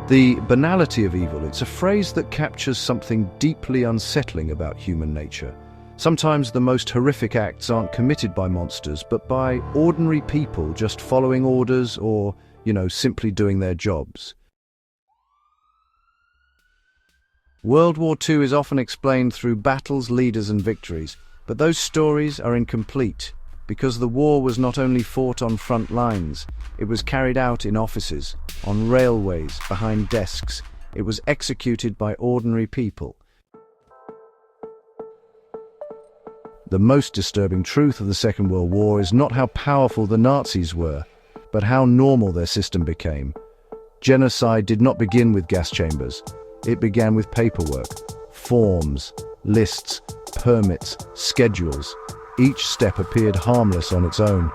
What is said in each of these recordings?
The banality of evil, it's a phrase that captures something deeply unsettling about human nature. Sometimes the most horrific acts aren't committed by monsters, but by ordinary people just following orders or, simply doing their jobs. World War II is often explained through battles, leaders, and victories, but those stories are incomplete because the war was not only fought on front lines, it was carried out in offices, on railways, behind desks. It was executed by ordinary people. The most disturbing truth of the Second World War is not how powerful the Nazis were, but how normal their system became. Genocide did not begin with gas chambers. It began with paperwork, forms, lists, permits, schedules. Each step appeared harmless on its own.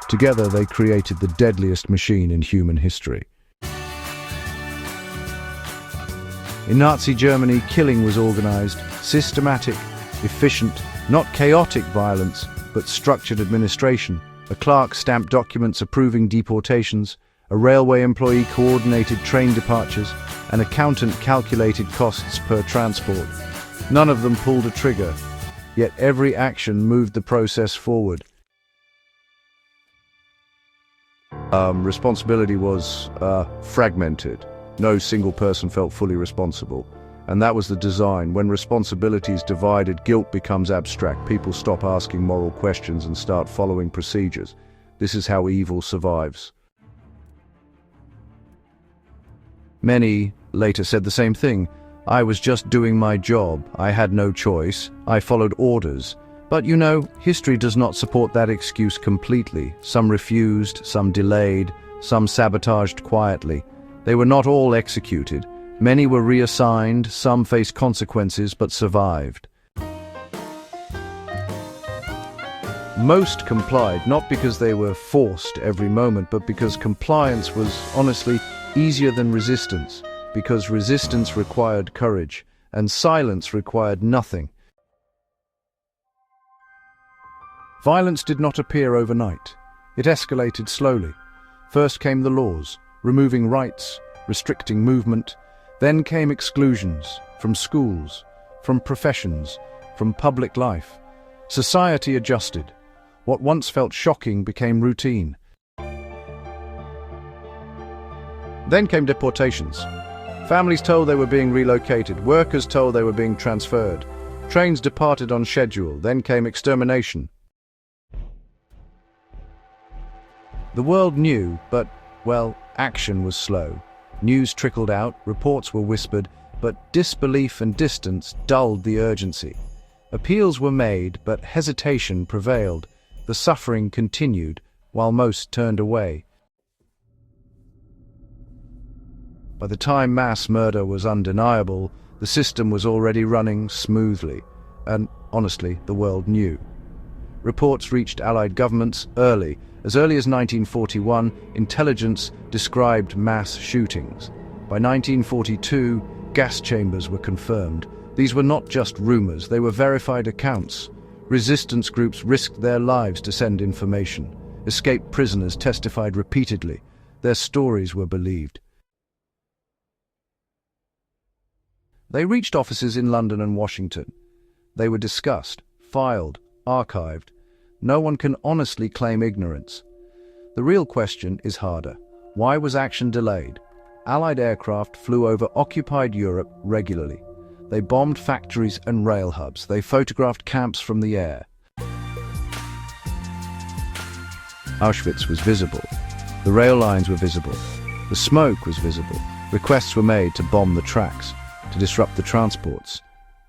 Together they created the deadliest machine in human history. In Nazi Germany, killing was organized, systematic, efficient, not chaotic violence, but structured administration. A clerk stamped documents approving deportations, a railway employee coordinated train departures, an accountant calculated costs per transport. None of them pulled a trigger, yet every action moved the process forward. Responsibility was fragmented. No single person felt fully responsible. And that was the design. When responsibility is divided, guilt becomes abstract. People stop asking moral questions and start following procedures. This is how evil survives. Many later said the same thing. I was just doing my job. I had no choice. I followed orders. But history does not support that excuse completely. Some refused, some delayed, some sabotaged quietly. They were not all executed. Many were reassigned, some faced consequences but survived. Most complied, not because they were forced every moment, but because compliance was, honestly, easier than resistance, because resistance required courage, and silence required nothing. Violence did not appear overnight. It escalated slowly. First came the laws, removing rights, restricting movement. Then came exclusions from schools, from professions, from public life. Society adjusted. What once felt shocking became routine. Then came deportations. Families told they were being relocated. Workers told they were being transferred. Trains departed on schedule. Then came extermination. The world knew, but, action was slow. News trickled out, reports were whispered, but disbelief and distance dulled the urgency. Appeals were made, but hesitation prevailed. The suffering continued, while most turned away. By the time mass murder was undeniable, the system was already running smoothly, and honestly, the world knew. Reports reached Allied governments early. As early as 1941, intelligence described mass shootings. By 1942, gas chambers were confirmed. These were not just rumors, they were verified accounts. Resistance groups risked their lives to send information. Escaped prisoners testified repeatedly. Their stories were believed. They reached offices in London and Washington. They were discussed, filed, archived. No one can honestly claim ignorance. The real question is harder. Why was action delayed? Allied aircraft flew over occupied Europe regularly. They bombed factories and rail hubs. They photographed camps from the air. Auschwitz was visible. The rail lines were visible. The smoke was visible. Requests were made to bomb the tracks, to disrupt the transports.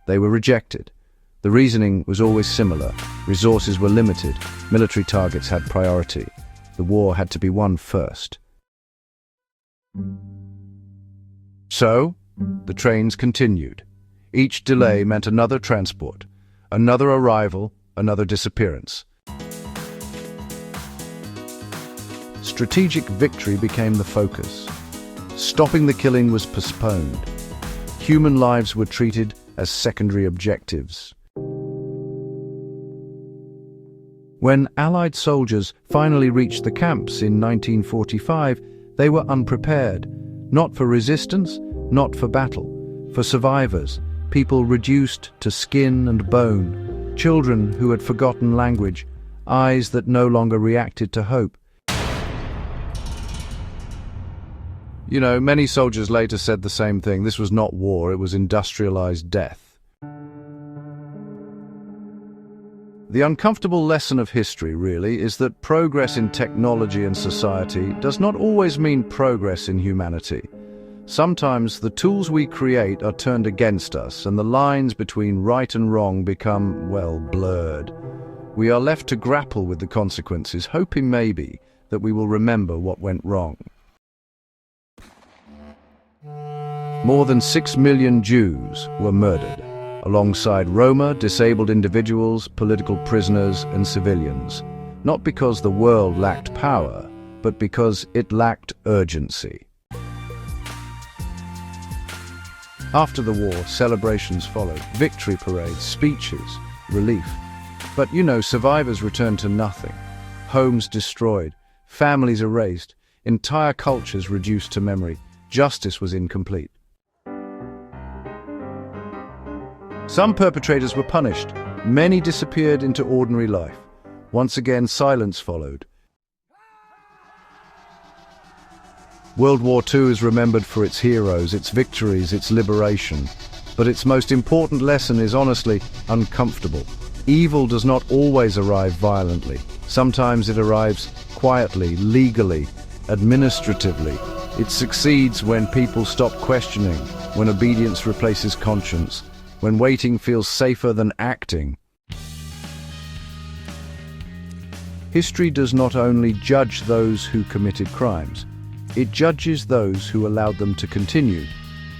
They were rejected. The reasoning was always similar. Resources were limited. Military targets had priority. The war had to be won first. So, the trains continued. Each delay meant another transport, another arrival, another disappearance. Strategic victory became the focus. Stopping the killing was postponed. Human lives were treated as secondary objectives. When Allied soldiers finally reached the camps in 1945, they were unprepared. Not for resistance, not for battle. For survivors, people reduced to skin and bone, children who had forgotten language, eyes that no longer reacted to hope. You know, many soldiers later said the same thing. This was not war, it was industrialized death. The uncomfortable lesson of history, really, is that progress in technology and society does not always mean progress in humanity. Sometimes the tools we create are turned against us, and the lines between right and wrong become, well, blurred. We are left to grapple with the consequences, hoping maybe that we will remember what went wrong. More than 6 million Jews were murdered, alongside Roma, disabled individuals, political prisoners, and civilians. Not because the world lacked power, but because it lacked urgency. After the war, celebrations followed, victory parades, speeches, relief. But you know, survivors returned to nothing. Homes destroyed, families erased, entire cultures reduced to memory. Justice was incomplete. Some perpetrators were punished. Many disappeared into ordinary life. Once again, silence followed. World War II is remembered for its heroes, its victories, its liberation. But its most important lesson is honestly uncomfortable. Evil does not always arrive violently. Sometimes it arrives quietly, legally, administratively. It succeeds when people stop questioning, when obedience replaces conscience, when waiting feels safer than acting. History does not only judge those who committed crimes, it judges those who allowed them to continue,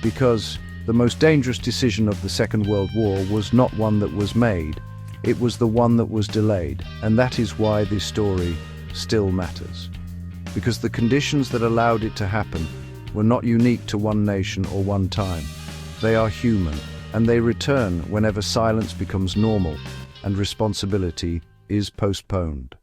because the most dangerous decision of the Second World War was not one that was made, it was the one that was delayed, and that is why this story still matters. Because the conditions that allowed it to happen were not unique to one nation or one time. They are human, and they return whenever silence becomes normal and responsibility is postponed.